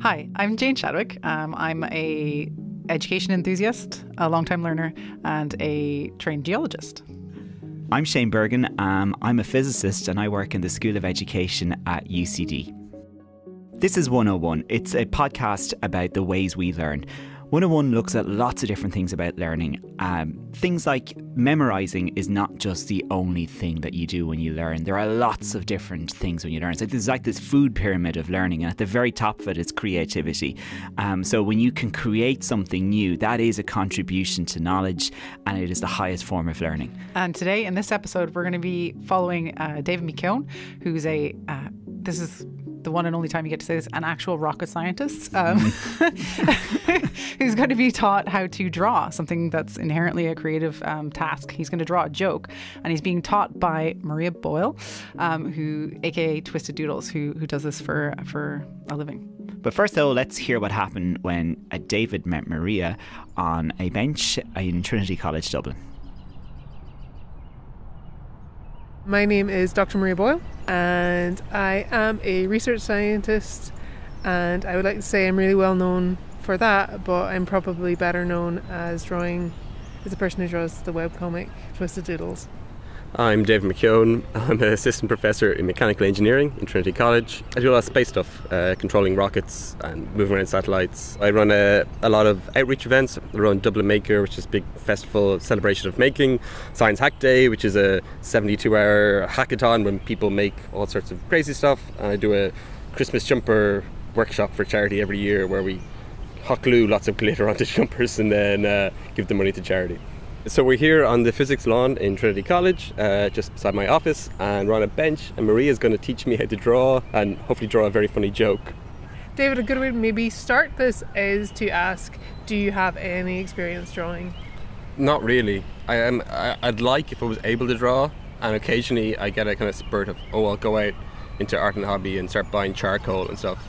Hi, I'm Jane Chadwick. I'm a education enthusiast, a long-time learner, and a trained geologist. I'm Shane Bergin. I'm a physicist and I work in the School of Education at UCD. This is 101. It's a podcast about the ways we learn. 101 looks at lots of different things about learning. Things like memorising is not just the only thing that you do when you learn. There are lots of different things when you learn. It's like this food pyramid of learning, and at the very top of it is creativity. So when you can create something new, that is a contribution to knowledge, and it is the highest form of learning. And today, in this episode, we're going to be following David McKeown, who's this is the one and only time you get to say this, an actual rocket scientist who's going to be taught how to draw something that's inherently a creative task. He's going to draw a joke, and he's being taught by Marie Boyle, who AKA Twisted Doodles, who does this for a living. But first, though, let's hear what happened when David met Maria on a bench in Trinity College, Dublin. My name is Dr. Marie Boyle, and I am a research scientist, and I would like to say I'm really well known for that, but I'm probably better known as the person who draws the webcomic Twisted Doodles. I'm David McKeown. I'm an assistant professor in mechanical engineering in Trinity College. I do a lot of space stuff, controlling rockets and moving around satellites. I run a lot of outreach events. I run Dublin Maker, which is a big festival celebration of making. Science Hack Day, which is a 72-hour hackathon when people make all sorts of crazy stuff. And I do a Christmas jumper workshop for charity every year where we hot glue lots of glitter onto jumpers and then give the money to charity. So we're here on the physics lawn in Trinity College, just beside my office, and we're on a bench, and Maria is going to teach me how to draw and hopefully draw a very funny joke. David, a good way to maybe start this is to ask, do you have any experience drawing? Not really. I'd like if I was able to draw, and occasionally I get a kind of spurt of, I'll go out into art and hobby and start buying charcoal and stuff.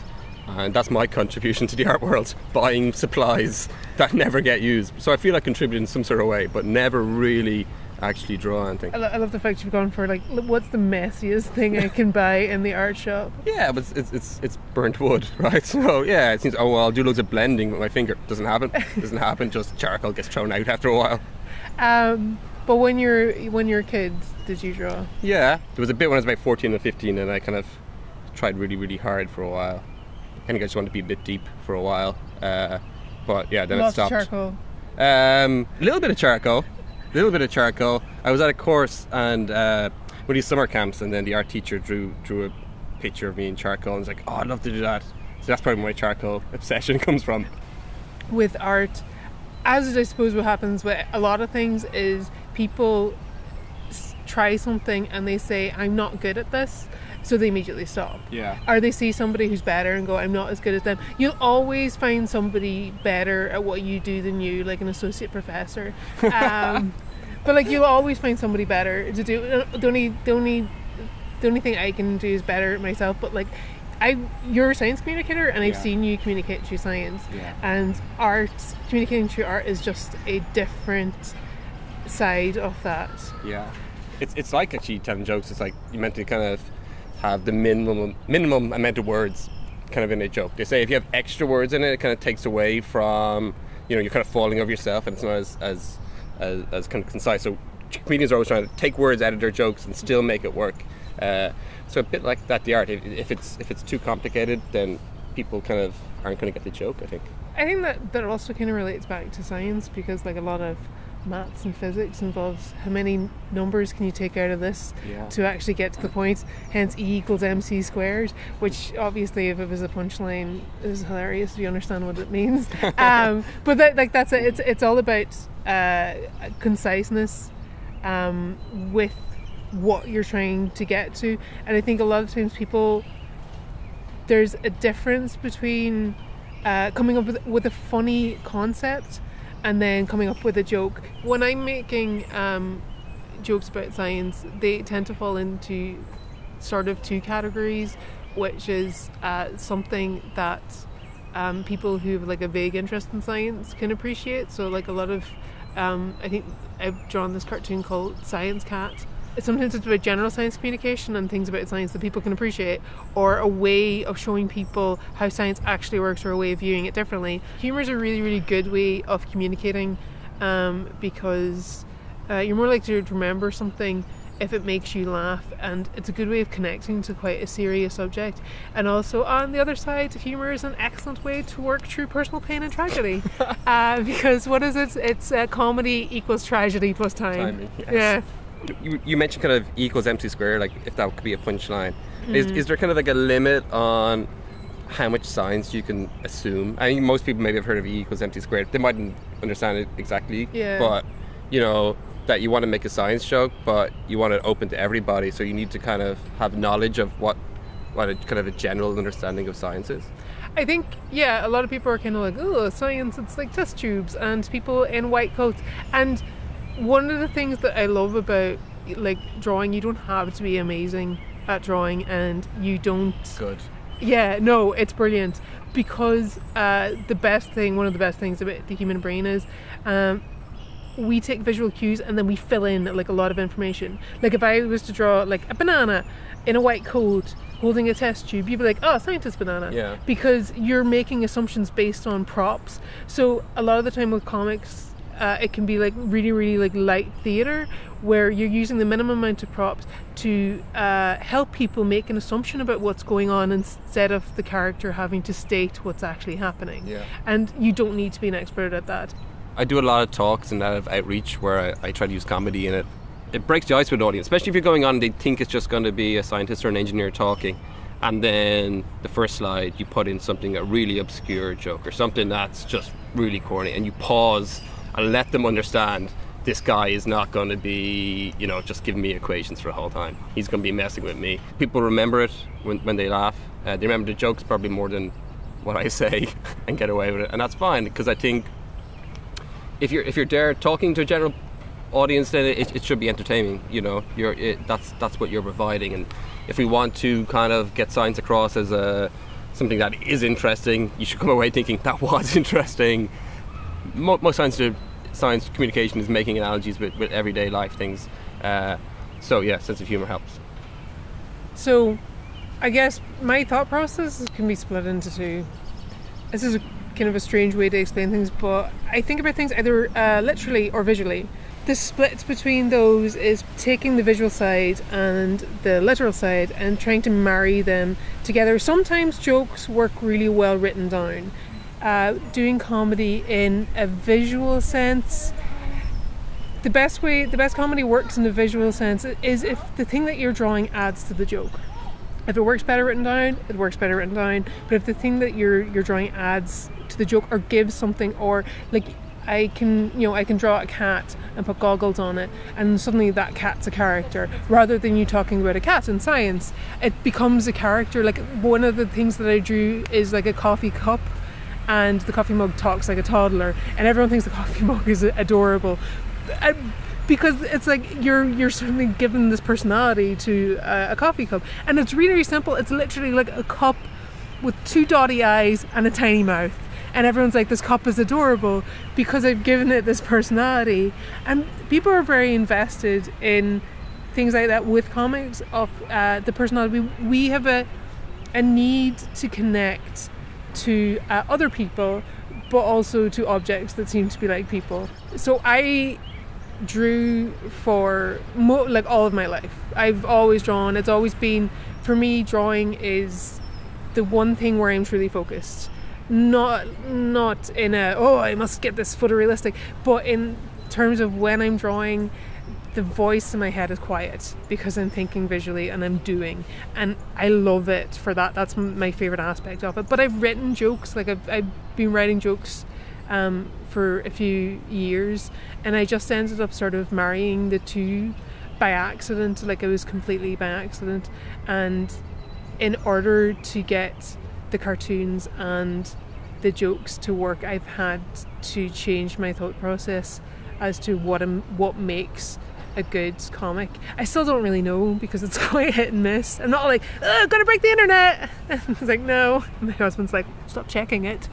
And that's my contribution to the art world, buying supplies that never get used. So I feel I contribute in some sort of way, but never really actually draw anything. I love the fact you've gone for, like, what's the messiest thing I can buy in the art shop? Yeah, but it's burnt wood, right? So yeah, it seems, I'll do loads of blending with my finger. Doesn't happen, just charcoal gets thrown out after a while. But when you're a kid, did you draw? Yeah, there was a bit when I was about 14 or 15, and I kind of tried really, really hard for a while. I think I just wanted to be a bit deep for a while, but yeah, then it stopped. Charcoal. A little bit of charcoal. I was at a course and with these summer camps, and then the art teacher drew a picture of me in charcoal, and was like, I'd love to do that. So that's probably where my charcoal obsession comes from. With art, as I suppose what happens with a lot of things is people try something and they say, I'm not good at this. So they immediately stop. Yeah. Or they see somebody who's better and go, I'm not as good as them. You'll always find somebody better at what you do than you, like an associate professor. But like, you'll always find somebody better to do. The only thing I can do is better at myself. But like, you're a science communicator, and I've seen you communicate through science. Yeah. And communicating through art is just a different side of that. Yeah. It's like actually telling jokes. It's like you meant to kind of have the minimum amount of words kind of in a joke. They say if you have extra words in it, it kind of takes away from, you're kind of falling over yourself, and it's not as kind of concise. So comedians are always trying to take words out of their jokes and still make it work. So a bit like that, the art. If it's too complicated, then people kind of aren't going to get the joke, I think. I think that also kind of relates back to science, because like a lot of maths and physics involves how many numbers can you take out of this to actually get to the point, hence E equals MC squared, which obviously if it was a punchline is hilarious if you understand what it means. But that's it. It's all about conciseness with what you're trying to get to. And I think a lot of times there's a difference between coming up with a funny concept and then coming up with a joke. When I'm making jokes about science, they tend to fall into sort of two categories, which is something that people who have like a vague interest in science can appreciate. So like a lot of I think I've drawn this cartoon called Science Cat, sometimes it's about general science communication and things about science that people can appreciate, or a way of showing people how science actually works, or a way of viewing it differently. Humor is a really, really good way of communicating, because you're more likely to remember something if it makes you laugh, and it's a good way of connecting to quite a serious subject. And also, on the other side, humor is an excellent way to work through personal pain and tragedy, because what is it? It's comedy equals tragedy plus time. Yes. Yeah. You mentioned kind of E equals MC squared, like if that could be a punchline. Is there kind of like a limit on how much science you can assume? I think most people maybe have heard of E equals MC squared. They mightn't understand it exactly, but you know, that you want to make a science joke, but you want it open to everybody, so you need to kind of have knowledge of what a kind of a general understanding of science is. I think, a lot of people are kind of like, oh, science, it's like test tubes and people in white coats. And one of the things that I love about like drawing, you don't have to be amazing at drawing, and you don't... Good. Yeah, no, it's brilliant, because one of the best things about the human brain is we take visual cues and then we fill in like a lot of information. Like if I was to draw like a banana in a white coat holding a test tube, you'd be like, oh, scientist banana, because you're making assumptions based on props. So a lot of the time with comics, it can be like really, really like light theater, where you're using the minimum amount of props to help people make an assumption about what's going on, instead of the character having to state what's actually happening. And you don't need to be an expert at that. I do a lot of talks and of outreach where I try to use comedy in it. It breaks the ice with an audience, especially if you're going on and they think it's just going to be a scientist or an engineer talking, and then the first slide you put in something, a really obscure joke or something that's just really corny, and you pause and let them understand this guy is not going to be, you know, just giving me equations for the whole time. He's going to be messing with me. People remember it when they laugh. They remember the jokes probably more than what I say and get away with it, and that's fine, because I think if you're there talking to a general audience, then it should be entertaining. You know, that's what you're providing. And if we want to kind of get science across as something that is interesting, you should come away thinking that was interesting. Most science communication is making analogies with everyday life things. So yeah, sense of humor helps. So I guess my thought process can be split into two. This is kind of a strange way to explain things, but I think about things either literally or visually. The split between those is taking the visual side and the literal side and trying to marry them together. Sometimes jokes work really well written down. Doing comedy in a visual sense, the best comedy works in a visual sense is if the thing that you're drawing adds to the joke. If it works better written down, it works better written down. But if the thing that you're drawing adds to the joke or gives something, or like I can draw a cat and put goggles on it, and suddenly that cat's a character, rather than you talking about a cat in science, it becomes a character. Like one of the things that I drew is like a coffee cup, and the coffee mug talks like a toddler, and everyone thinks the coffee mug is adorable. Because it's like you're suddenly given this personality to a coffee cup, and it's really, really simple. It's literally like a cup with two dotty eyes and a tiny mouth, and everyone's like, this cup is adorable because I've given it this personality. And people are very invested in things like that with comics of the personality. We have a need to connect to other people, but also to objects that seem to be like people. So I drew for like all of my life. I've always drawn. It's always been, for me, drawing is the one thing where I'm truly focused. Not in a, oh, I must get this photorealistic, but in terms of when I'm drawing, the voice in my head is quiet because I'm thinking visually and I'm doing, and I love it for that. That's my favorite aspect of it. But I've written jokes, like I've been writing jokes for a few years, and I just ended up sort of marrying the two by accident. Like it was completely by accident, and in order to get the cartoons and the jokes to work, I've had to change my thought process as to what makes a good comic. I still don't really know because it's quite hit and miss. I'm not like, oh, gonna break the internet. It's like, no. My husband's like, stop checking it.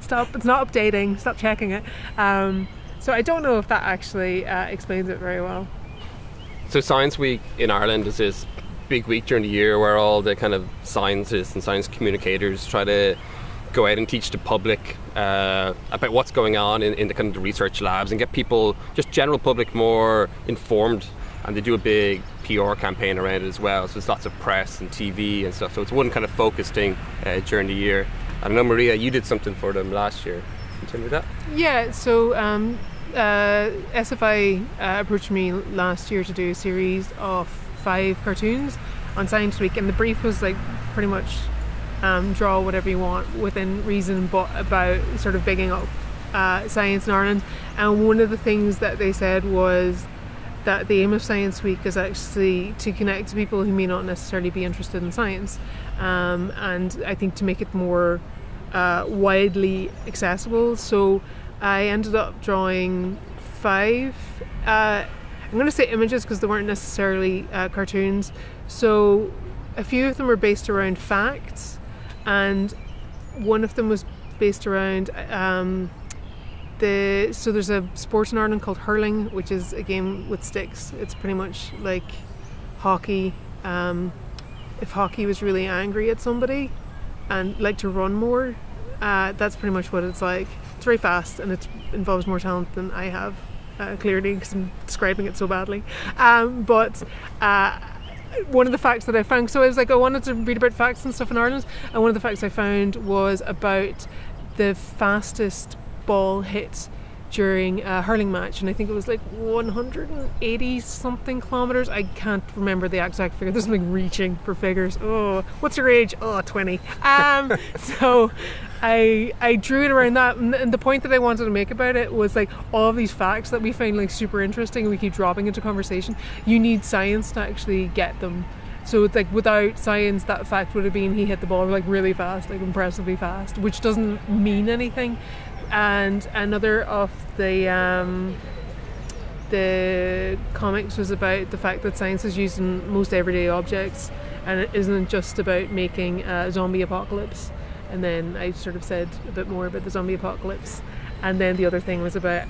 Stop, it's not updating, stop checking it. So I don't know if that actually explains it very well. So Science Week in Ireland is this big week during the year where all the kind of scientists and science communicators try to go out and teach the public about what's going on in the kind of the research labs and get people, just general public, more informed. And they do a big PR campaign around it as well. So there's lots of press and TV and stuff. So it's one kind of focused thing during the year. And I know, Maria, you did something for them last year. Can you tell me that? Yeah, so SFI approached me last year to do a series of 5 cartoons on Science Week. And the brief was like pretty much draw whatever you want within reason, but about sort of bigging up science in Ireland. And one of the things that they said was that the aim of Science Week is actually to connect to people who may not necessarily be interested in science, and I think to make it more widely accessible. So I ended up drawing 5, I'm going to say images because they weren't necessarily cartoons. So a few of them were based around facts, and one of them was based around so there's a sport in Ireland called hurling, which is a game with sticks. It's pretty much like hockey. If hockey was really angry at somebody and like to run more, that's pretty much what it's like. It's very fast and it involves more talent than I have, clearly, because I'm describing it so badly. But one of the facts that I found, so I was like, I wanted to read about facts and stuff in Ireland, and one of the facts I found was about the fastest ball hit during a hurling match, and I think it was like 180 something kilometers. I can't remember the exact figure. There's something reaching for figures. Oh, what's your age? Oh, 20. So I drew it around that, and the point that I wanted to make about it was like all of these facts that we find like super interesting and we keep dropping into conversation. You need science to actually get them. So it's like without science, that fact would have been he hit the ball like really fast, like impressively fast, which doesn't mean anything. And another of the comics was about the fact that science is used in most everyday objects, and it isn't just about making a zombie apocalypse. And then I sort of said a bit more about the zombie apocalypse. And then the other thing was about,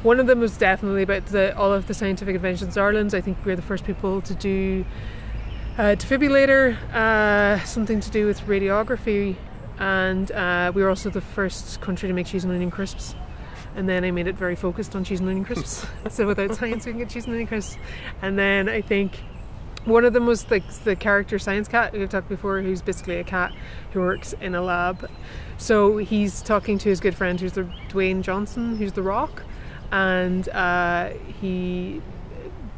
one of them was definitely about all of the scientific inventions in Ireland. I think we were the first people to do defibrillator, something to do with radiography, and we were also the first country to make cheese and onion crisps. And then I made it very focused on cheese and onion crisps. So without science we can get cheese and onion crisps. And then I think one of them was like the character Science Cat who I've talked before, who's basically a cat who works in a lab. So he's talking to his good friend who's the Dwayne Johnson, who's the Rock, and he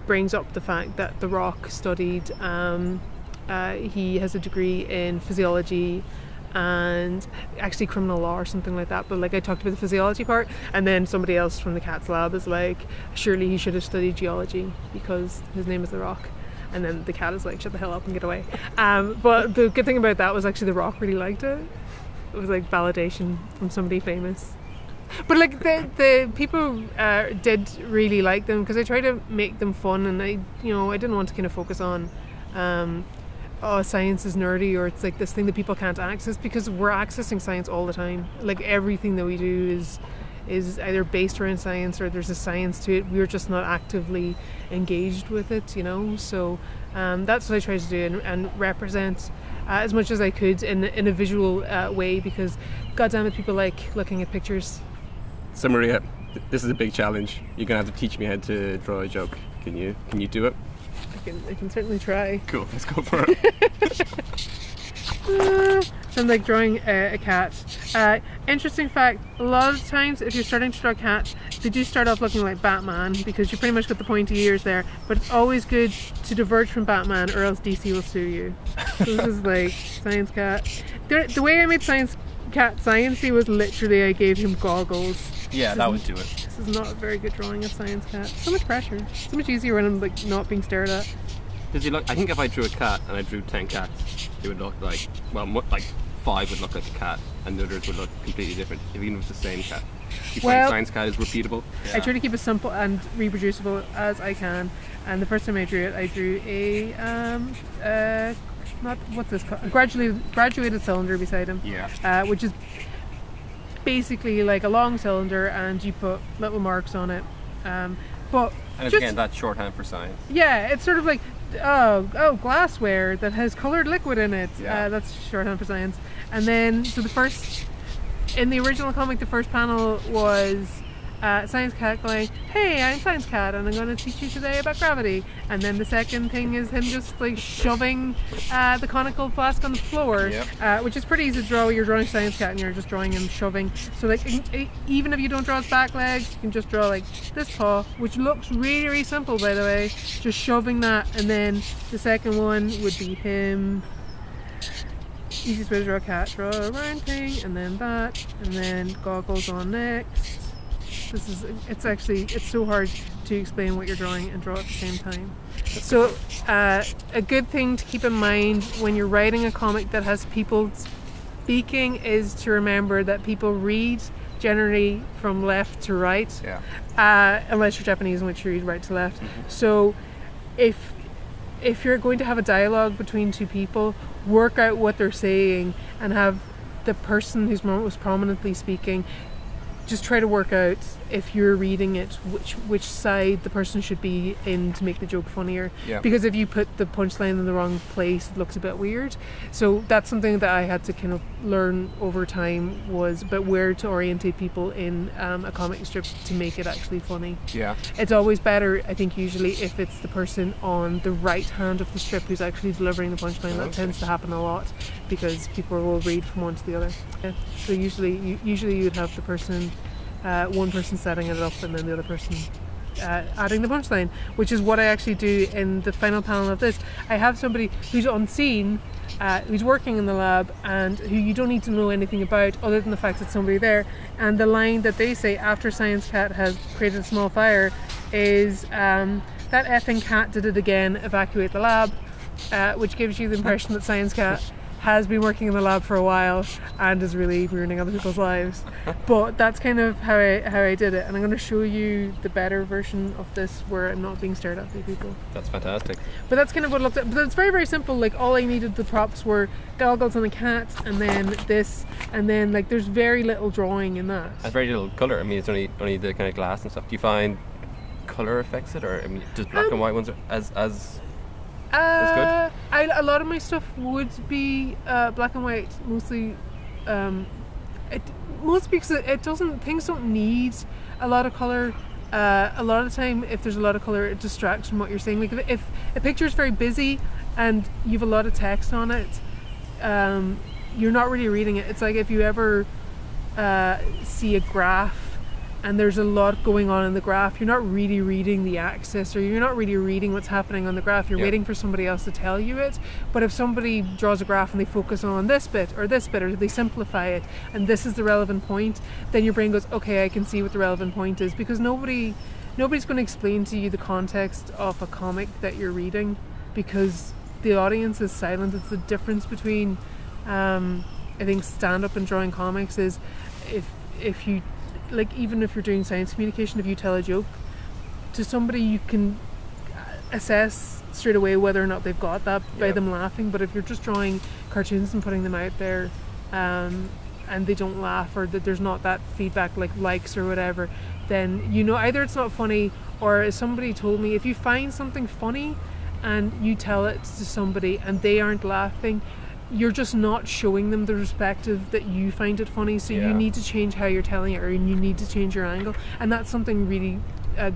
brings up the fact that the Rock studied, he has a degree in physiology and actually criminal law or something like that, but like I talked about the physiology part, and then somebody else from the cat's lab is like, surely he should have studied geology because his name is the Rock. And then the cat is like, shut the hell up and get away. But the good thing about that was actually the Rock really liked it. It was like validation from somebody famous. But like the people did really like them because I tried to make them fun, and I didn't want to kind of focus on science is nerdy, or it's like this thing that people can't access, because we're accessing science all the time. Like everything that we do is either based around science or there's a science to it. We're just not actively engaged with it, so that's what I tried to do, and represent as much as I could in a visual way, because goddammit, people like looking at pictures. So Maria, this is a big challenge. You're gonna have to teach me how to draw a joke. Can you do it? I can certainly try. Cool, let's go for it. So I'm like drawing a cat. Interesting fact, a lot of times if you're starting to draw cats, they do start off looking like Batman because you pretty much got the pointy ears there, but it's always good to diverge from Batman or else DC will sue you. So this is like Science Cat. The way I made Science Cat sciencey was literally I gave him goggles. Yeah, that would do it. This is not a very good drawing of Science Cat. So much pressure. So much easier when I'm like not being stared at. Does he look? I think if I drew a cat and I drew 10 cats, it would look like, well, like 5 would look like a cat, and the others would look completely different, even if it's the same cat. You find Science Cat is repeatable? Yeah. I try to keep it simple and reproducible as I can. And the first time I drew it, I drew a what's this called? A graduated cylinder beside him. Yeah. Which is basically like a long cylinder, and you put little marks on it. But And it's again that shorthand for science. Yeah, it's sort of like glassware that has coloured liquid in it. That's shorthand for science. And then so in the original comic, the first panel was Science Cat going, "Hey, I'm Science Cat and I'm going to teach you today about gravity." And then the second thing is him just like shoving the conical flask on the floor, which is pretty easy to draw. You're drawing Science Cat and you're just drawing him shoving. So like even if you don't draw his back legs, you can just draw like this paw, which looks really, really simple, by the way, just shoving that. And then the second one would be him. Easiest way to draw a cat, draw a round thing, and then that, and then goggles on next. It's so hard to explain what you're drawing and draw at the same time. So a good thing to keep in mind when you're writing a comic that has people speaking is to remember that people read generally from left to right, unless you're Japanese, in which you read right to left. So if you're going to have a dialogue between two people, work out what they're saying and have the person who's most prominently speaking just try to work out, if you're reading it, which side the person should be in to make the joke funnier. Because if you put the punchline in the wrong place, it looks a bit weird. So that's something that I had to kind of learn over time, was about where to orientate people in a comic strip to make it actually funny. It's always better, I think, usually if it's the person on the right hand of the strip who's actually delivering the punchline. That tends to happen a lot because people will read from one to the other. So usually you'd have the person, one person setting it up and then the other person adding the punchline, which is what I actually do in the final panel of this. I have somebody who's on scene, who's working in the lab, and who you don't need to know anything about other than the fact that somebody there, and the line that they say after Science Cat has created a small fire is that effing cat did it again, evacuate the lab, which gives you the impression that Science Cat has been working in the lab for a while and is really ruining other people's lives. But that's kind of how I did it, and I'm going to show you the better version of this where I'm not being stared at by people. That's fantastic. But that's kind of what it looked at. But it's very, very simple. Like, all I needed, the props were goggles on a cat, and then this, and then like there's very little drawing in that. And very little colour. I mean, it's only the kind of glass and stuff. Do you find colour affects it, or I mean, just black and white ones as good? A lot of my stuff would be black and white, mostly. Mostly because it doesn't. Things don't need a lot of color. A lot of the time, if there's a lot of color, it distracts from what you're saying. Like if a picture is very busy and you have a lot of text on it, you're not really reading it. It's like if you ever see a graph and there's a lot going on in the graph, you're not really reading the axis, or you're not really reading what's happening on the graph. You're waiting for somebody else to tell you it. But if somebody draws a graph and they focus on this bit, or they simplify it, and this is the relevant point, then your brain goes, okay, I can see what the relevant point is, because nobody's going to explain to you the context of a comic that you're reading, because the audience is silent. It's the difference between, I think, stand-up and drawing comics is if you, like, even if you're doing science communication, if you tell a joke to somebody, you can assess straight away whether or not they've got that by them laughing. But if you're just drawing cartoons and putting them out there, and they don't laugh, or that there's not that feedback, like likes or whatever, then you know either it's not funny, or as somebody told me, if you find something funny and you tell it to somebody and they aren't laughing, you're just not showing them the perspective that you find it funny. So you need to change how you're telling it, or you need to change your angle. And that's something really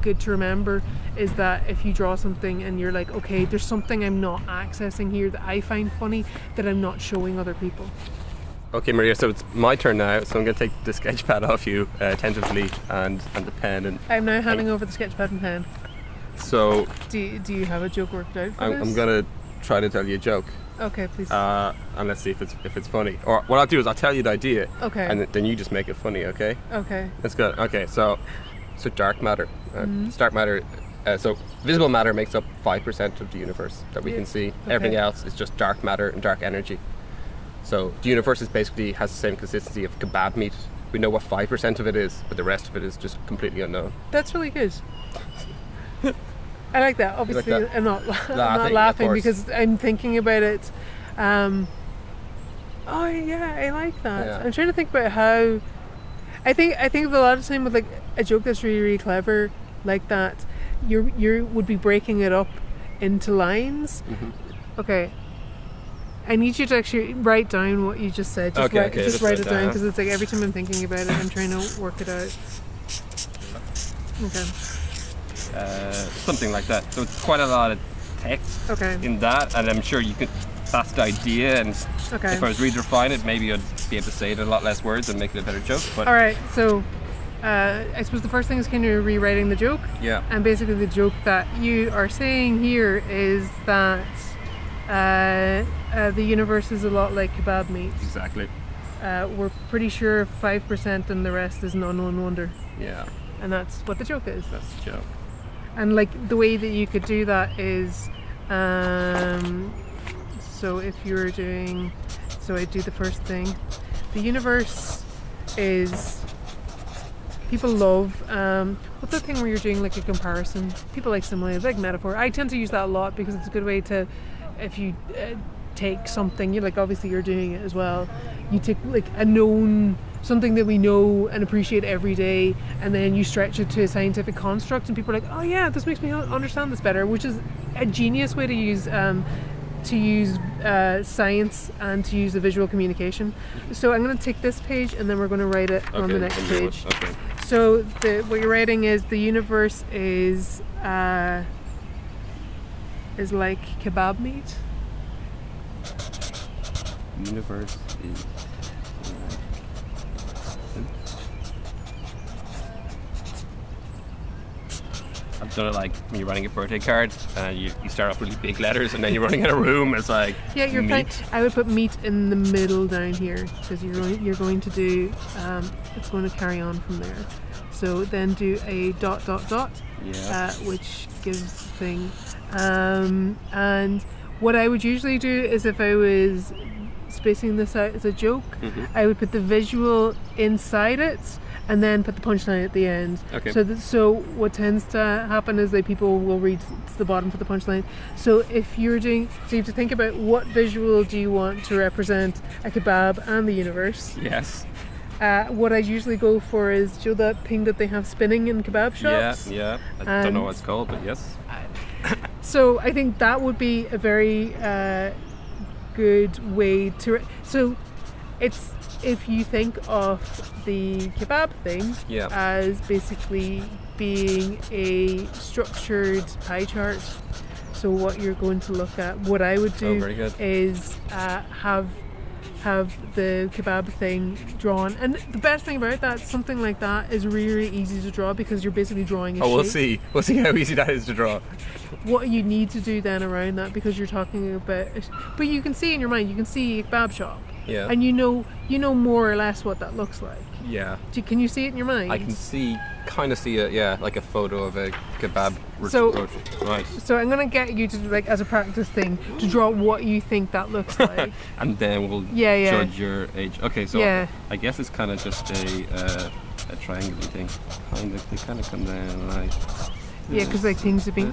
good to remember, is that if you draw something and you're like, okay, there's something I'm not accessing here that I find funny that I'm not showing other people. Okay, Maria, so it's my turn now, so I'm going to take the sketch pad off you tentatively, and the pen. And I'm now handing over the sketch pad and pen. So do you have a joke worked out for this? I'm going to try to tell you a joke. Okay, please. And let's see if it's funny. Or what I'll do is I'll tell you the idea. Okay. And then you just make it funny, okay? Okay. That's good. Okay, so dark matter. Dark matter. So visible matter makes up 5% of the universe that we can see. Okay. Everything else is just dark matter and dark energy. So the universe has the same consistency of kebab meat. We know what 5% of it is, but the rest of it is just completely unknown. That's really good. I like that. Obviously, like that? I'm not laughing because I'm thinking about it. Oh yeah, I like that. Yeah. I'm trying to think about how. I think a lot of time with like a joke that's really, really clever like that, you would be breaking it up into lines. Okay. I need you to actually write down what you just said. Just write it down, because it's like every time I'm thinking about it, I'm trying to work it out. Okay. Something like that. So it's quite a lot of text in that, and I'm sure you could. That's the idea, and if I was really to refine it, maybe I'd be able to say it in a lot less words and make it a better joke. But all right, so I suppose the first thing is kind of rewriting the joke. Yeah. And basically, the joke that you are saying here is that the universe is a lot like kebab meat. Exactly. We're pretty sure 5% and the rest is an unknown wonder. Yeah. And that's what the joke is. That's the joke. And like the way that you could do that is, so if you were doing, so I do the first thing. The universe is, people love, what's that thing where you're doing like a comparison? People like simile, like metaphor. I tend to use that a lot because it's a good way to, if you take something, you like obviously you're doing it as well. You take like a known, something that we know and appreciate every day, and then you stretch it to a scientific construct, and people are like, oh yeah, this makes me understand this better, which is a genius way to use science and to use the visual communication. So I'm going to take this page and then we're going to write it on the next page. Okay. So what you're writing is the universe is like kebab meat. Universe is. I've done it like when you're writing a birthday card and you start off with really big letters and then you're running in a room. It's like you're meat. fine. I would put meat in the middle down here because you're going to do it's going to carry on from there. So then do a ... which gives the thing. And what I would usually do is if I was spacing this out as a joke, I would put the visual inside it and then put the punchline at the end. Okay. So what tends to happen is that people will read to the bottom for the punchline. So if you're doing, so you have to think about what visual do you want to represent a kebab and the universe. Yes. What I usually go for is, you know, that thing that they have spinning in kebab shops? Yeah. I don't know what it's called, but yes. So I think that would be a very good way to. So it's, if you think of the kebab thing as basically being a structured pie chart. So what you're going to look at, what I would do is have the kebab thing drawn, and the best thing about that, something like that is really, really easy to draw because you're basically drawing a shape. We'll see how easy that is to draw. What you need to do then around that, because you're talking about, but you can see in your mind, you can see a kebab shop, and you know more or less what that looks like. Yeah. Can you see it in your mind? I can kind of see it, like a photo of a kebab. Right. So I'm going to get you to, like, as a practice thing, to draw what you think that looks like. And then we'll judge your age. Okay, so I guess it's kind of just a triangle thing. They kind of come down like... Yeah, because like things have been...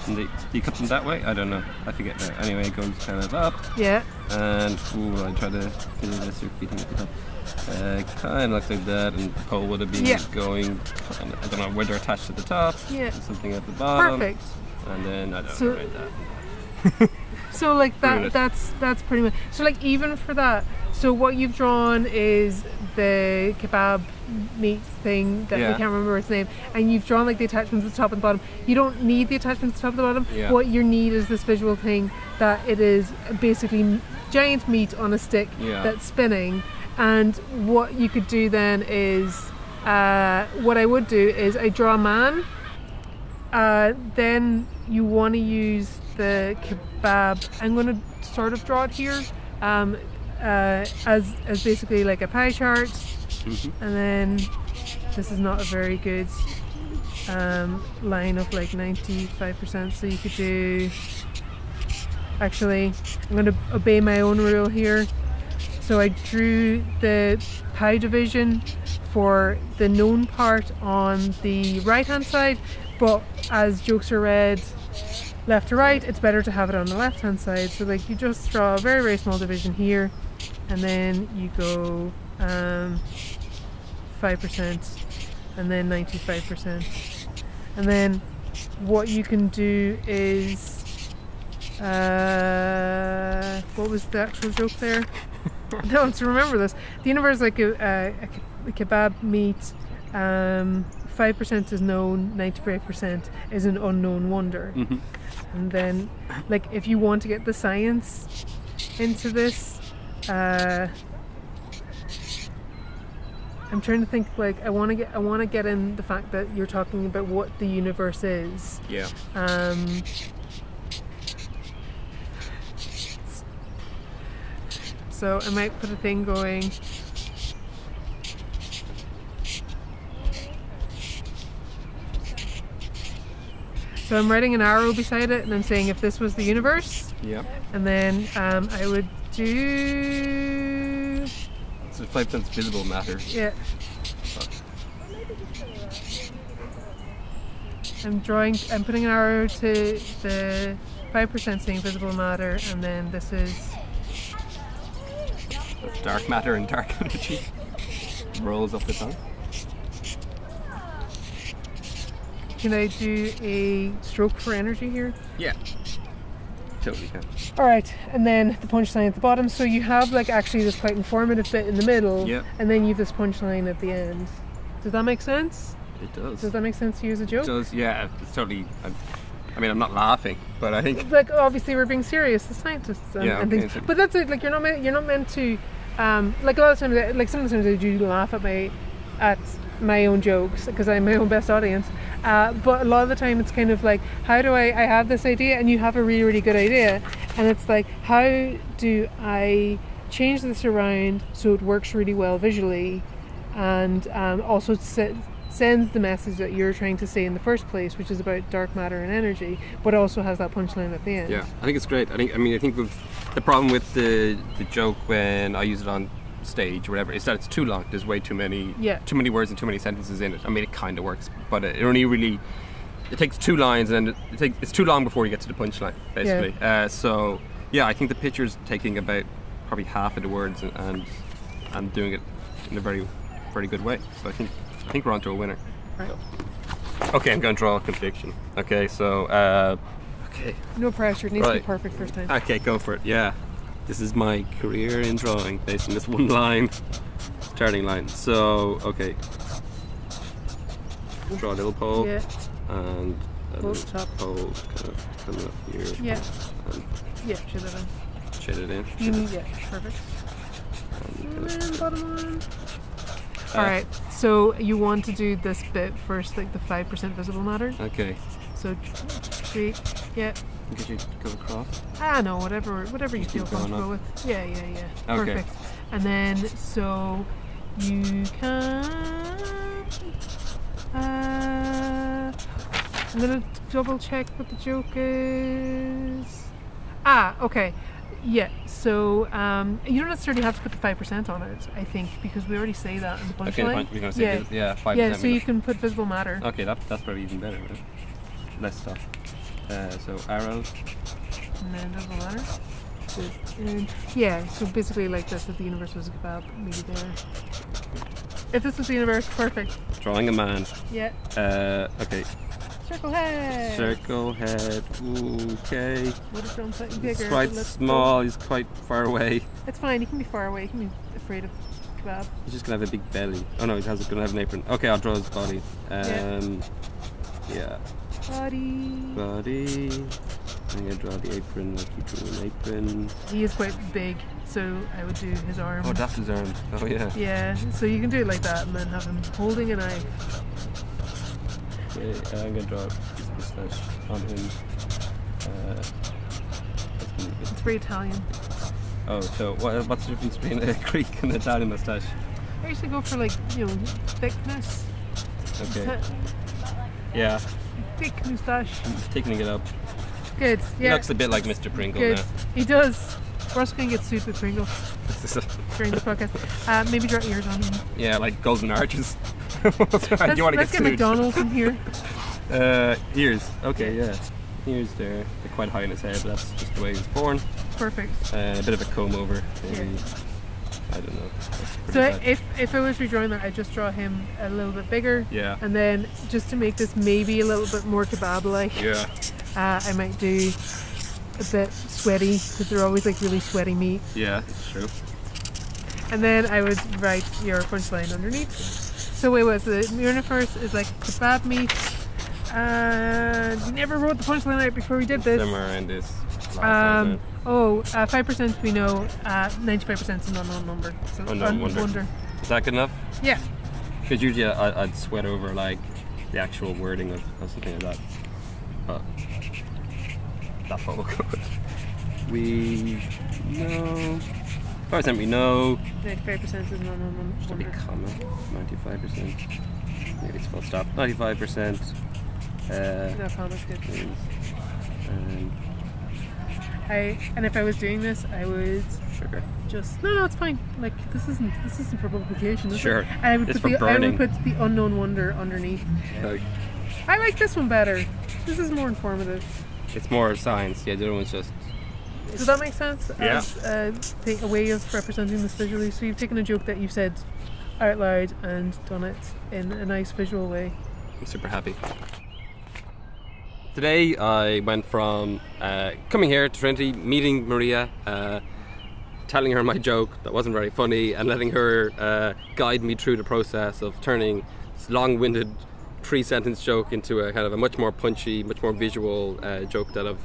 And do you cut them that way? I don't know. I forget now. Anyway, it goes kind of up. Yeah. And, I try to do this repeating at the top. Kind of looks like that, and the pole would have been going, I don't know, where they're attached at the top, and something at the bottom. Perfect. And then I don't know, right that. So like that's pretty much, so like even for that, so what you've drawn is the kebab meat thing that I can't remember its name, and you've drawn like the attachments at the top and the bottom. You don't need the attachments at the top and the bottom. What you need is this visual thing that it is basically giant meat on a stick that's spinning. And what you could do then is, what I would do is I draw a man, then you want to use the kebab. I'm going to sort of draw it here as basically like a pie chart, and then this is not a very good line of like 95%, so you could do, actually I'm going to obey my own rule here. So I drew the pie division for the known part on the right hand side, but as jokes are read left to right, it's better to have it on the left hand side. So like you just draw a very, very small division here, and then you go 5% and then 95%, and then what you can do is what was the actual joke there? No, to remember this. The universe is like a kebab meat. 5% is known, 95% is an unknown wonder. Mm-hmm. And then, like, if you want to get the science into this, I'm trying to think. Like, I want to get in the fact that you're talking about what the universe is. Yeah. So I might put a thing going. So I'm writing an arrow beside it, and I'm saying if this was the universe. Yeah. And then I would do. So 5% visible matter. Yeah. Oh. I'm putting an arrow to the 5% saying visible matter, and then this is. That's dark matter and dark energy. Rolls up the tongue. Can I do a stroke for energy here? Yeah. Totally can. Alright, and then the punchline at the bottom. So you have like actually this quite informative bit in the middle, yep. And then you have this punchline at the end. Does that make sense? It does. Does that make sense to you as a joke? It does, yeah. It's totally. I mean, I'm not laughing, but I think. Like, obviously, we're being serious as scientists and things. But that's it. Like, you're not meant to. Like a lot of times, like sometimes I do laugh at my own jokes because I'm my own best audience. But a lot of the time it's kind of like, how do I have this idea and you have a really, really good idea, and it's like, how do I change this around so it works really well visually and also sends the message that you're trying to say in the first place, which is about dark matter and energy, but also has that punchline at the end. Yeah, I think it's great. I think the problem with the joke when I use it on stage or whatever is that it's too long. There's way too many words and too many sentences in it. I mean, it kind of works, but it takes 2 lines and it's too long before you get to the punchline, basically. Yeah. So yeah, I think the picture's taking about probably half of the words and doing it in a very, very good way. So I think we're on to a winner. Right. So. Okay, I'm going to draw a conviction. Okay, so okay. No pressure. It needs to be perfect first time. Okay, go for it. Yeah. This is my career in drawing, based on this one line, starting line. So, okay. Draw a little pole, and a little pole kind of coming up here. Yeah. Shade it in. Shade it in. Perfect. And then bottom one. Alright, so you want to do this bit first, like the 5% visible matter. Okay. So, 3, Could you go across? No, whatever you feel comfortable with. Yeah. Okay. Perfect. And then, so you can. I'm gonna double check what the joke is. Okay. Yeah. So you don't necessarily have to put the 5% on it, I think, because we already say that in the punchline. Okay, we're gonna say 5%. Yeah. So you can put visible matter. Okay, that's probably even better. Right? Less stuff. So arrows. And then visible matter. So basically like this, if the universe was a kebab, maybe there. If this was the universe, perfect. Drawing a man. Yeah. Okay. Circle head. Circle head. Okay. Would have done something bigger. He's quite small. He's quite far away. It's fine. He can be far away. He can be afraid of kebab. He's just gonna have a big belly. Oh no, he's gonna have an apron. Okay, I'll draw his body. Yeah. Body. I'm gonna draw the apron like you drew an apron. He is quite big, so I would do his arm. Oh, that's his arm. Oh yeah. Yeah, so you can do it like that and then have him holding a knife. Okay, I'm gonna draw a moustache on him. It's very Italian. Oh, so what's the difference between a Greek and Italian moustache? I usually go for thickness. Okay. Yeah. Thick moustache. I'm taking it up. Good. Yeah. He looks a bit like Mr. Pringle now. He does. We're also going to get sued with Pringle during this podcast. Maybe draw ears on him. Yeah, like golden arches. Let's get McDonald's in here. Ears. Okay, yeah. Ears there. They're quite high in his head, but that's just the way he was born. Perfect. A bit of a comb over, maybe. I don't know. So if I was redrawing that, I'd just draw him a little bit bigger. Yeah. And then just to make this maybe a little bit more kebab-like, yeah, I might do a bit sweaty, because they're always like really sweaty meat. Yeah, it's true. And then I would write your punchline underneath. So wait, what's the universe is like kebab meat. We never wrote the punchline out before we did this. Somewhere around this. 5% we know, 95% is an unknown number. So Unknown wonder. Is that good enough? Yeah. Because usually I'd sweat over like the actual wording of something like that. But that photo good. We know. 5% we know. 95% is an unknown Should be wonder. comma. 95%. Maybe it's full stop. 95%. No, comma's good. And if I was doing this, I would sugar. just no, it's fine. Like this isn't for publication. Is Sure. It? I would It's put for I would burning. put the unknown wonder underneath. I like this one better. This is more informative. It's more science. Yeah, the other one's just. Does that make sense? Yeah. As a way of representing this visually. So you've taken a joke that you've said out loud and done it in a nice visual way. I'm super happy. Today I went from coming here to Trinity, meeting Maria, telling her my joke that wasn't very funny, and letting her guide me through the process of turning this long-winded 3-sentence joke into a kind of a much more punchy, much more visual joke that I've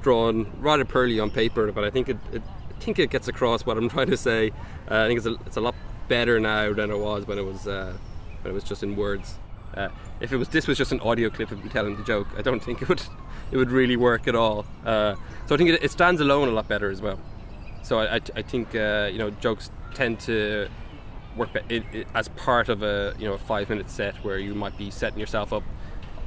drawn rather poorly on paper, but I think it gets across what I'm trying to say. I think it's a lot better now than it was when it was just in words. If this was just an audio clip of me telling the joke, I don't think it would really work at all. So I think it stands alone a lot better as well. So I think jokes tend to work as part of a 5-minute set where you might be setting yourself up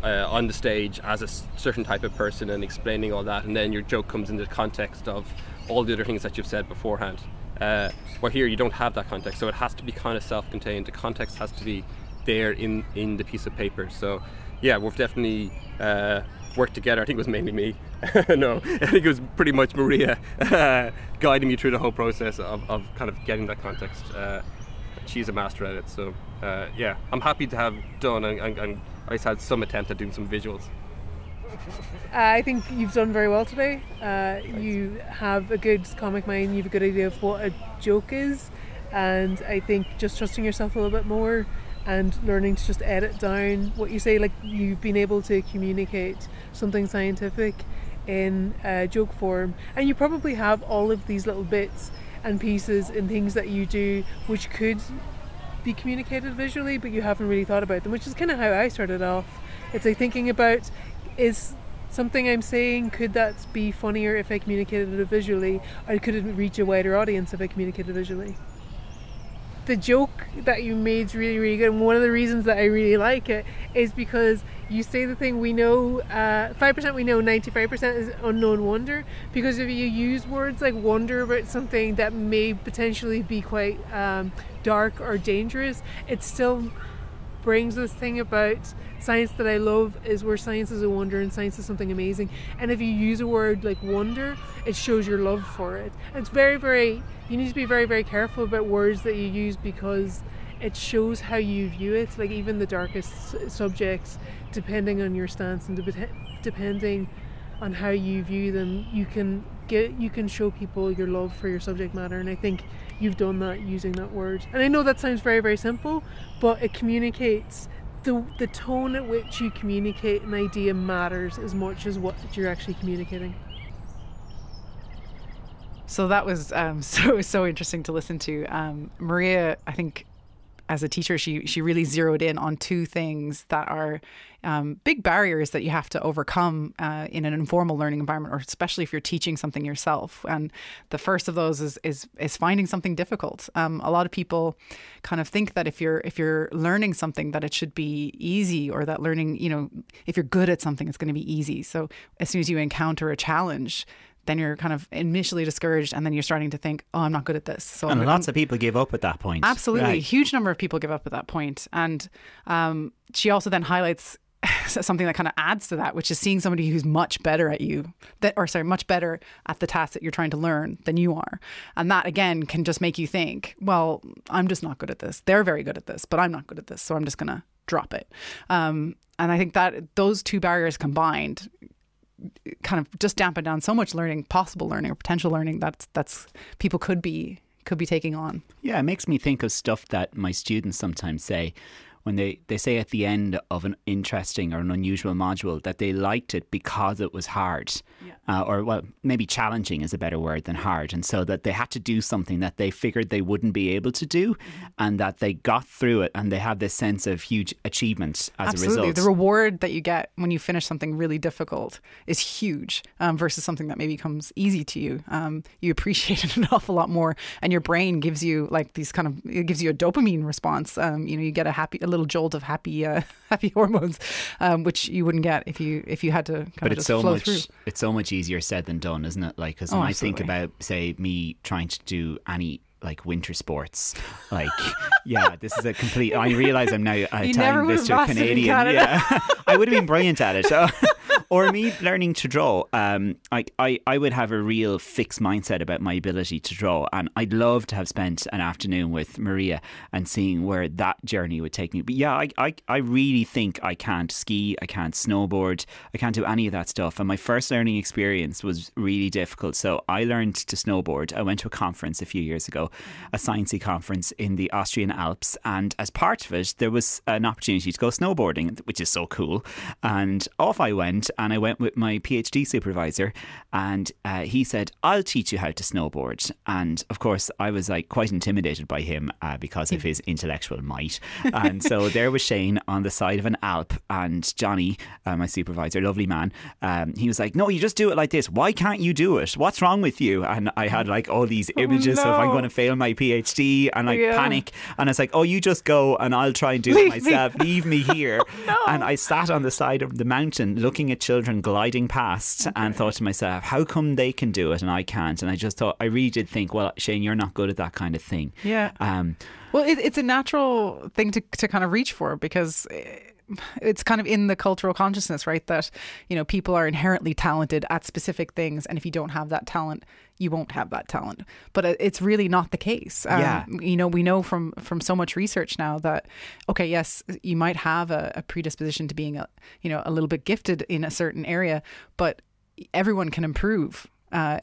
on the stage as a certain type of person and explaining all that, and then your joke comes into the context of all the other things that you've said beforehand. Where here you don't have that context, so it has to be kind of self-contained. The context has to be there in the piece of paper. So yeah, we've definitely worked together. I think it was mainly me. No, I think it was pretty much Maria guiding me through the whole process of kind of getting that context. She's a master at it. So yeah, I'm happy to have done and at least had some attempt at doing some visuals. I think you've done very well today. You have a good comic mind, you have a good idea of what a joke is, and I think just trusting yourself a little bit more and learning to just edit down what you say, like you've been able to communicate something scientific in joke form, and you probably have all of these little bits and pieces and things that you do which could be communicated visually, but you haven't really thought about them, which is kind of how I started off. It's like thinking about, is something I'm saying, could that be funnier if I communicated it visually, or could it reach a wider audience if I communicated visually? The joke that you made is really, really good, and one of the reasons that I really like it is because you say the thing, we know 5% we know, 95% is unknown wonder, because if you use words like wonder about something that may potentially be quite dark or dangerous, it still brings this thing about science that I love, is where science is a wonder and science is something amazing. And if you use a word like wonder, it shows your love for it. It's very, very, you need to be very, very careful about words that you use, because it shows how you view it. Like even the darkest subjects, depending on your stance and depending on how you view them, you can show people your love for your subject matter. And I think you've done that using that word. And I know that sounds very, very simple, but it communicates. The tone at which you communicate an idea matters as much as what you're actually communicating. So that was so interesting to listen to. Maria, I think, as a teacher, she really zeroed in on two things that are big barriers that you have to overcome in an informal learning environment, or especially if you're teaching something yourself. And the first of those is finding something difficult. A lot of people kind of think that if you're learning something, that it should be easy, or that learning, if you're good at something, it's going to be easy. So as soon as you encounter a challenge, then you're kind of initially discouraged, and then you're starting to think, oh, I'm not good at this. So lots of people give up at that point. Absolutely. Right. A huge number of people give up at that point. And she also then highlights something that kind of adds to that, which is seeing somebody who's much better at much better at the task that you're trying to learn than you are. And that again can just make you think, well, I'm just not good at this. They're very good at this, but I'm not good at this. So I'm just going to drop it. And I think that those two barriers combined kind of just dampen down so much learning, possible learning or potential learning that's people could be taking on. Yeah, it makes me think of stuff that my students sometimes say when they say at the end of an interesting or an unusual module that they liked it because it was hard. Yeah. Or, well, maybe challenging is a better word than hard. And so that they had to do something that they figured they wouldn't be able to do, and that they got through it, and they have this sense of huge achievement as a result. The reward that you get when you finish something really difficult is huge versus something that maybe comes easy to you. You appreciate it an awful lot more, and your brain gives you like these it gives you a dopamine response. You get a little jolt of happy hormones, which you wouldn't get if you had to kind of just flow through. It's so much easier said than done, isn't it? Like, because when I think about, say, me trying to do any like winter sports, like, yeah, this is a complete. I realise I'm now telling this to a Canadian. Yeah, I would have been brilliant at it. Or me learning to draw. I would have a real fixed mindset about my ability to draw, and I'd love to have spent an afternoon with Maria and seeing where that journey would take me. But yeah, I really think I can't ski, I can't snowboard, I can't do any of that stuff. And my first learning experience was really difficult. So I learned to snowboard. I went to a conference a few years ago, a sciencey conference in the Austrian Alps, and as part of it, there was an opportunity to go snowboarding, which is so cool. And off I went. And I went with my PhD supervisor, and he said, I'll teach you how to snowboard. And of course, I was like quite intimidated by him because of his intellectual might. And so there was Shane on the side of an Alp, and Johnny, my supervisor, lovely man, he was like, no, you just do it like this. Why can't you do it? What's wrong with you? And I had like all these images of I'm going to fail my PhD and like panic. And I was like, oh, you just go and I'll try and do it myself. Leave me here. And I sat on the side of the mountain looking at children gliding past and thought to myself, how come they can do it and I can't? And I just thought, I really did think, well, Shane, you're not good at that kind of thing. Yeah. Well, it's a natural thing to kind of reach for, because it's kind of in the cultural consciousness, right? That, people are inherently talented at specific things. And if you don't have that talent, you won't have that talent. But it's really not the case. We know from so much research now that, okay, yes, you might have a predisposition to being a little bit gifted in a certain area, but everyone can improve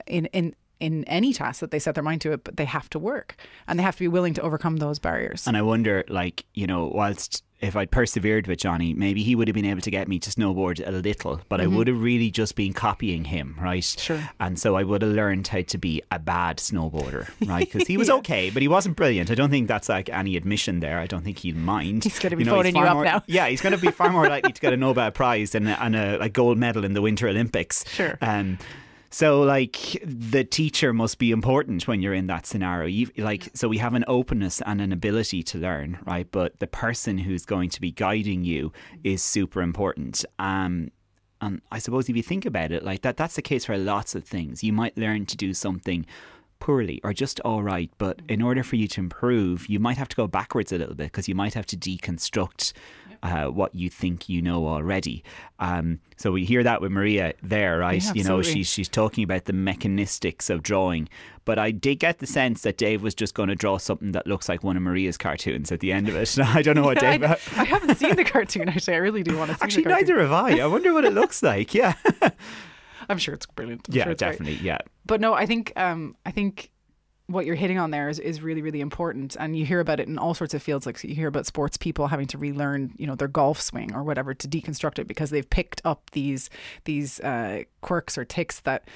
in any task that they set their mind to it, but they have to work and they have to be willing to overcome those barriers. And I wonder, whilst if I'd persevered with Johnny, maybe he would have been able to get me to snowboard a little, but I would have really just been copying him, right? Sure. And so I would have learned how to be a bad snowboarder, right? Because he was okay, but he wasn't brilliant. I don't think that's like any admission there. I don't think he'd mind. He's going to be phoning you up now. Yeah, he's going to be far more likely to get a Nobel Prize and a gold medal in the Winter Olympics. Sure. So, the teacher must be important when you're in that scenario. So we have an openness and an ability to learn, right? But the person who's going to be guiding you is super important. And I suppose if you think about it, that's the case for lots of things. You might learn to do something poorly or just all right, but in order for you to improve, you might have to go backwards a little bit, because you might have to deconstruct what you think you know already. So we hear that with Maria there, right? Yeah, she's talking about the mechanistics of drawing. But I did get the sense that Dave was just going to draw something that looks like one of Maria's cartoons at the end of it. I don't know what Dave... I haven't seen the cartoon, actually. I really do want to see Actually, the cartoon. neither have I. I wonder what it looks like. Yeah. I'm sure it's brilliant. Yeah, definitely. Great. Yeah. But no, I think what you're hitting on there is really, really important. And you hear about it in all sorts of fields. Like, you hear about sports people having to relearn, their golf swing or whatever to deconstruct it, because they've picked up these quirks or tics that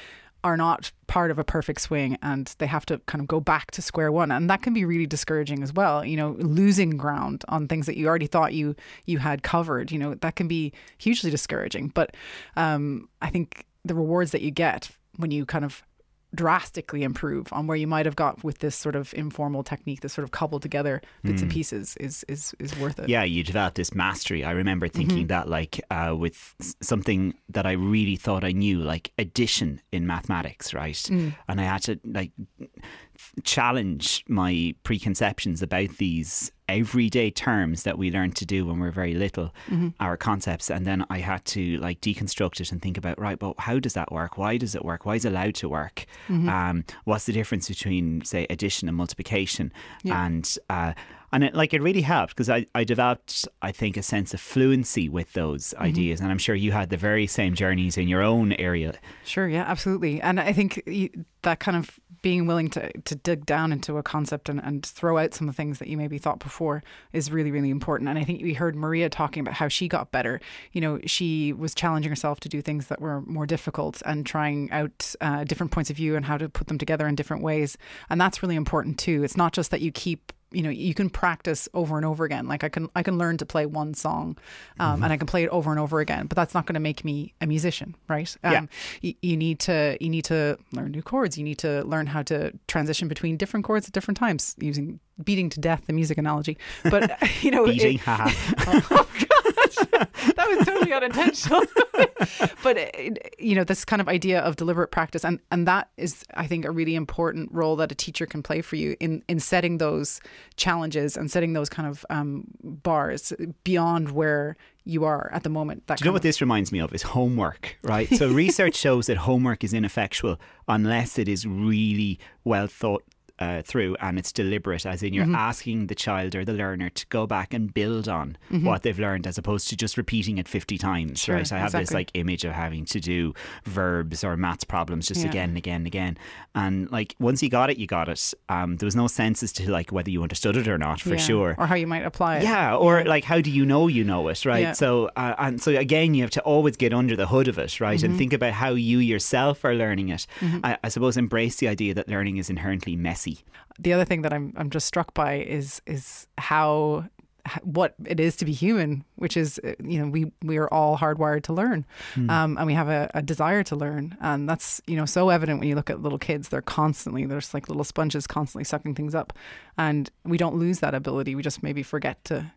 are not part of a perfect swing, and they have to kind of go back to square one. And that can be really discouraging as well. Losing ground on things that you already thought you had covered, that can be hugely discouraging. But I think the rewards that you get when you kind of drastically improve on where you might have got with this sort of informal technique, this sort of cobbled together bits and pieces is worth it. Yeah, you develop this mastery. I remember thinking that with something that I really thought I knew, like addition in mathematics, right? And I had to challenge my preconceptions about these everyday terms that we learn to do when we're very little, our concepts, and then I had to like deconstruct it and think about, right, but how does that work? Why does it work? Why is it allowed to work? What's the difference between, say, addition and multiplication? And it really helped because I developed, I think, a sense of fluency with those ideas. And I'm sure you had the very same journeys in your own area. Sure, yeah, absolutely. And I think that kind of being willing to dig down into a concept and throw out some of the things that you maybe thought before is really, really important. And I think we heard Maria talking about how she got better. You know, she was challenging herself to do things that were more difficult and trying out different points of view and how to put them together in different ways. And that's really important too. It's not just that you keep, you know, you can practice over and over again. Like I can learn to play one song and I can play it over and over again, but that's not going to make me a musician, right? You need to learn new chords. You need to learn how to transition between different chords at different times, using beating to death, the music analogy. But you know, beating, oh gosh, that was totally unintentional. But you know, this kind of idea of deliberate practice, and that is, I think, a really important role that a teacher can play for you in setting those challenges and setting those kind of bars beyond where you are at the moment. Do you know what this reminds me of is homework, right? So research shows that homework is ineffectual unless it is really well thought through and it's deliberate, as in you're asking the child or the learner to go back and build on what they've learned as opposed to just repeating it 50 times. Sure, right? I have this like image of having to do verbs or maths problems just again and again and again, and like once you got it, you got it. There was no sense as to like whether you understood it or not, for sure, or how you might apply it, or like how do you know it, right? So and so again, you have to always get under the hood of it, right? And think about how you yourself are learning it. I suppose embrace the idea that learning is inherently messy. The other thing that I'm just struck by is how what it is to be human, which is, you know, we are all hardwired to learn, and we have a desire to learn, and that's, you know, so evident when you look at little kids. They're just like little sponges, constantly sucking things up, and we don't lose that ability. We just maybe forget to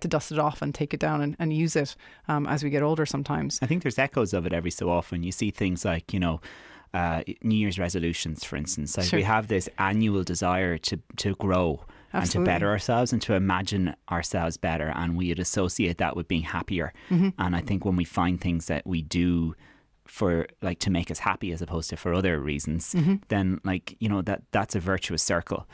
dust it off and take it down and use it as we get older sometimes. I think there's echoes of it every so often. You see things like, you know, New Year's resolutions, for instance. Like we have this annual desire to grow and to better ourselves and to imagine ourselves better, and we'd associate that with being happier. And I think when we find things that we do for like to make us happy as opposed to for other reasons, then like, you know, that's a virtuous circle.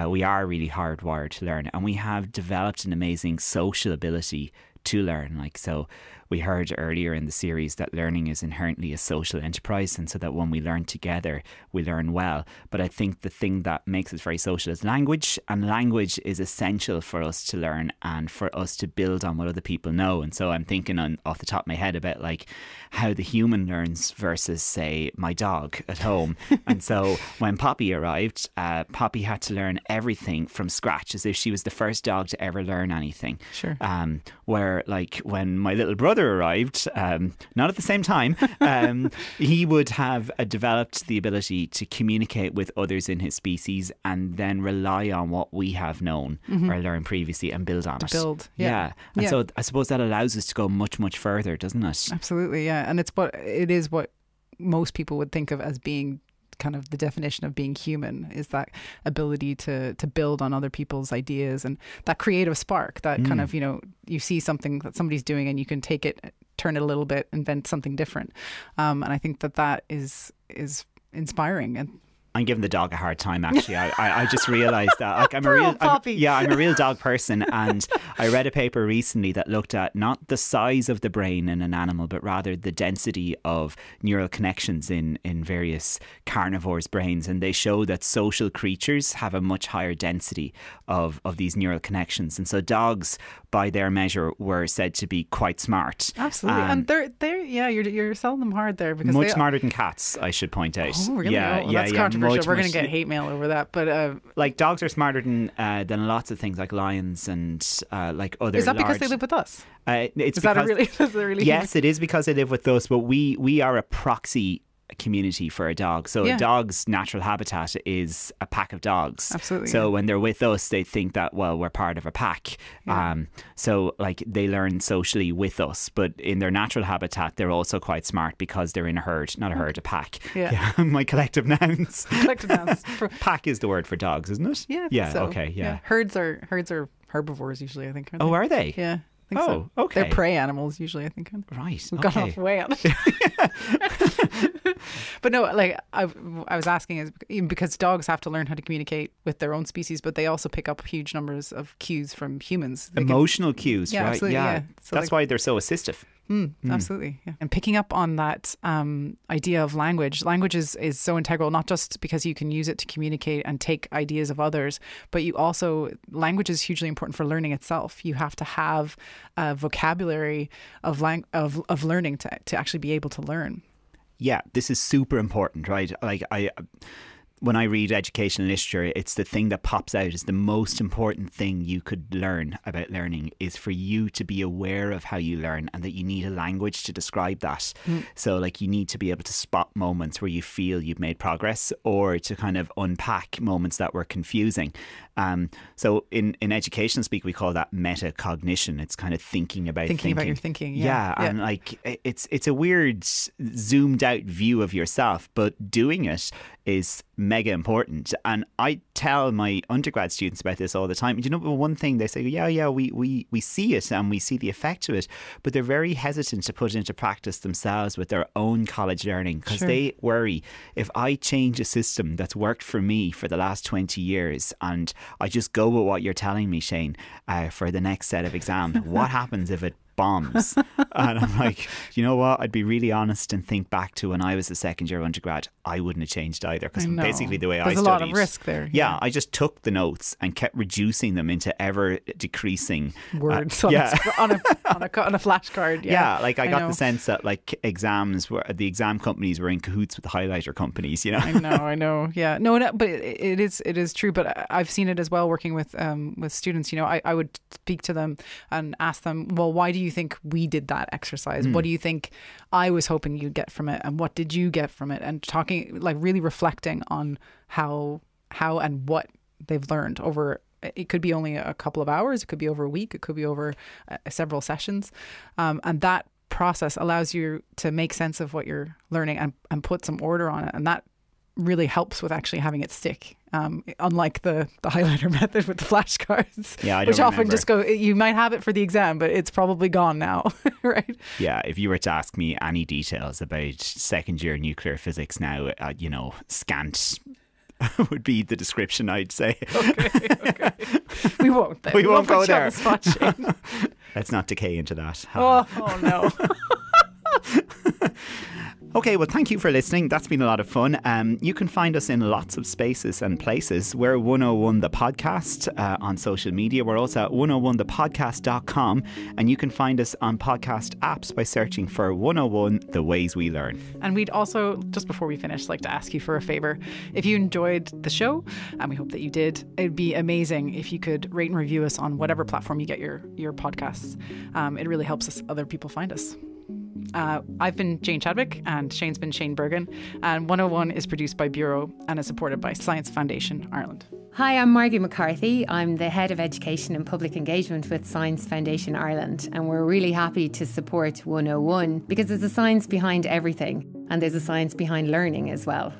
We are really hardwired to learn, and we have developed an amazing social ability to learn. Like, so we heard earlier in the series that learning is inherently a social enterprise, and so that when we learn together, we learn well. But I think the thing that makes us very social is language, and language is essential for us to learn and for us to build on what other people know. And so I'm thinking off the top of my head about like how the human learns versus, say, my dog at home. And so when Poppy arrived, Poppy had to learn everything from scratch, as if she was the first dog to ever learn anything. Sure. Where like when my little brother arrived, not at the same time, he would have developed the ability to communicate with others in his species and then rely on what we have known or learned previously and build on it. And so I suppose that allows us to go much, much further, doesn't it? Absolutely, yeah. And it is what most people would think of as being kind of the definition of being human, is that ability to build on other people's ideas and that creative spark, that kind of, you know, you see something that somebody's doing and you can take it, turn it a little bit, invent something different. And I think that is inspiring. And I'm giving the dog a hard time, actually. I just realised that like, I'm a real dog person, and I read a paper recently that looked at not the size of the brain in an animal, but rather the density of neural connections in various carnivores' brains, and they show that social creatures have a much higher density of these neural connections, and so dogs, by their measure, were said to be quite smart. Absolutely, and they're you're selling them hard there, because much smarter than cats, I should point out. Oh, really? That's controversial. We're going to get hate mail over that, but like dogs are smarter than lots of things like lions and like other. Is that because they live with us? Is that really? Yes, it is because they live with us, but we are a proxy community for a dog. So a dog's natural habitat is a pack of dogs. Absolutely. So when they're with us, they think that, well, we're part of a pack. So like they learn socially with us, but in their natural habitat, they're also quite smart because they're in a herd, not a herd, a pack. My collective nouns. Collective nouns. Pack is the word for dogs, isn't it? Yeah. So. Okay. Yeah. Herds are herbivores usually, I think. Aren't Oh, they? are they? Yeah. I think so. Okay. They're prey animals usually, I think. Right. We've gone off way on it. But no, like I was asking is even because dogs have to learn how to communicate with their own species, but they also pick up huge numbers of cues from humans. Emotional cues, yeah, right? Absolutely, yeah. So that's why they're so assistive. Absolutely. Yeah. And picking up on that idea of language is so integral, not just because you can use it to communicate and take ideas of others, but language is hugely important for learning itself. You have to have a vocabulary of learning to actually be able to learn. Yeah, this is super important, right? Like when I read educational literature, it's the thing that pops out as the most important thing you could learn about learning is for you to be aware of how you learn and that you need a language to describe that. So like you need to be able to spot moments where you feel you've made progress or to kind of unpack moments that were confusing. So in educational speak, we call that metacognition. It's kind of thinking about your thinking. Yeah. And like it's a weird zoomed out view of yourself, but doing it is mega important. And I tell my undergrad students about this all the time. You know, one thing they say, we see it and we see the effect of it, but they're very hesitant to put it into practice themselves with their own college learning because they worry if I change a system that's worked for me for the last 20 years and I just go with what you're telling me, Shane, for the next set of exams, what happens if it bombs? And I'm like, you know what? I'd be really honest and think back to when I was a second year undergrad. I wouldn't have changed either because basically the way I studied. There's a lot of risk there. Yeah, I just took the notes and kept reducing them into ever decreasing words on a flashcard. Yeah, like I got the sense that like the exam companies were in cahoots with the highlighter companies. You know, I know. Yeah, no, but it is true. But I've seen it as well working with students. You know, I would speak to them and ask them, well, why do you think we did that exercise? What do you think I was hoping you'd get from it, and what did you get from it? And talking, like really reflecting on how and what they've learned over. It could be only a couple of hours, it could be over a week, it could be over several sessions, and that process allows you to make sense of what you're learning and put some order on it, and that really helps with actually having it stick. Unlike the highlighter method with the flashcards, which often just go, you might have it for the exam, but it's probably gone now, right? Yeah, if you were to ask me any details about second year nuclear physics now, scant would be the description, I'd say. Okay. We won't then. We won't go there. Let's not decay into that. Oh no. Okay, well, thank you for listening. That's been a lot of fun. You can find us in lots of spaces and places. We're 101 The Podcast on social media. We're also at 101thepodcast.com, and you can find us on podcast apps by searching for 101 The Ways We Learn. And we'd also, just before we finish, like to ask you for a favour. If you enjoyed the show, and we hope that you did, it'd be amazing if you could rate and review us on whatever platform you get your podcasts. It really helps other people find us. I've been Jane Chadwick and Shane's been Shane Bergin, and 101 is produced by Bureau and is supported by Science Foundation Ireland. Hi, I'm Margie McCarthy. I'm the Head of Education and Public Engagement with Science Foundation Ireland, and we're really happy to support 101 because there's a science behind everything and there's a science behind learning as well.